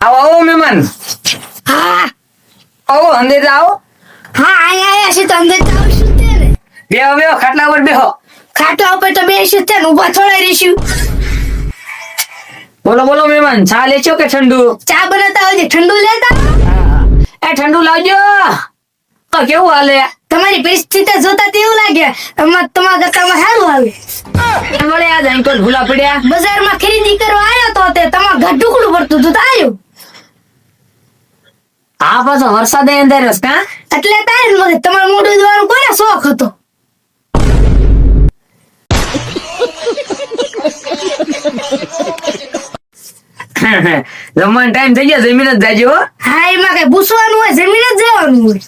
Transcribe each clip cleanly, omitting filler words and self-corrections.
આવો આવો મહેમાન, હા આવો અંદર આવો. હા આયા છે તો અંદર જાવ શું તે ને બેહો બેહો, ખાટલા ઉપર બેહો. ખાટલા ઉપર તો બેસી છે ને ઊભા થોડા રહીશું. બોલો બોલો મહેમાન, ચા લેશો કે ઠંડુ? ચા બનાવતા હોય ઠંડુ લેતા. એ ઠંડુ લાવજો. કેવું હાલે? તમારી પરિસ્થિતિ જોતા તેવું લાગે તમારા કરતામાં સારું હાલે. મળે આજ અહીં તો ભૂલા પડ્યા. બજારમાં ખરીદી કરવા આવ્યો તો તે તમારા ઘર ઢુકડું પડતું હતું તો આવ્યો. આ પાછો વરસાદ અંદર રસ કા એટલે તારે મગજ તમારું મોઢું જોવાનું કોને શોખ હતો? જમવાનો ટાઈમ થઈ ગયો, જમીન જ જાજો હો. હા એમાં કઈ પૂછવાનું હોય જમીન જ જવાનું હોય.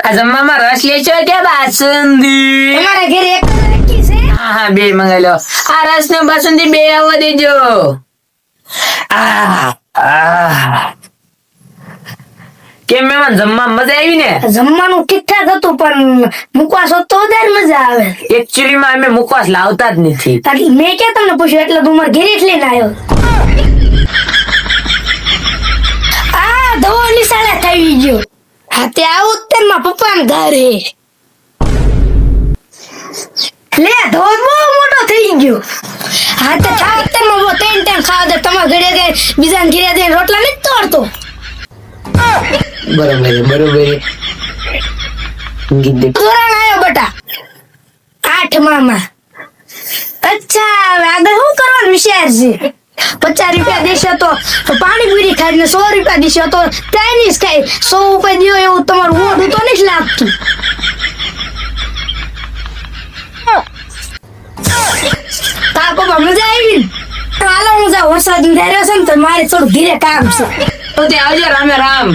આ જમવામાં રસ લેશો કે બાસુંદી? તમારા ઘરે એક જ રાખી છે? હા હા, બે મંગાઈ લો. આ રસ ને બાસુંદી બે આવવા દેજો. કેમ મહેમાન, જમવા મજા આવી ને? જમવાનું ઠીકઠાક હતું પણ મુકવાસ હોત તો વધારે મજા આવે. એકચ્યુઅલી માં અમે મુખવાસ લાવતા જ નથી. એટલે મેં ક્યાં તમને પૂછ્યું એટલે તું મારા ઘરે જ લઈને આવ્યો. આ દવા નિશાળે થઈ ગયો. હા તે આવું જ તે મારા પપ્પાના ઘરે. લે ધોધ બહુ મોટો થઈ ગયો. હા તે ખાવ તે માં તેન ખાવા દે તમારા ઘરે ગઈ બીજા ઘરે જઈને રોટલા નથી તોડતો. બરોબર બરોબર. ધોરણ આવ્યો બેટા 8માં. અચ્છા હવે આગળ શું કરવાનો વિચાર છે? 50 રૂપિયા દેશો તો પાણીપુરી ખાઈ ને 100 રૂપિયા દેશો તો ચાઇનીઝ ખાઈ 100 રૂપિયા દો એવું તમારું મોઢું તો નથી લાગતું. તા પપ્પા મજા આવી ને? હાલો હું જાઉં, વરસાદ ધાર્યો છે ને તો મારે થોડું ધીરે કામ છે. તો તે આવજો. રામે રામ.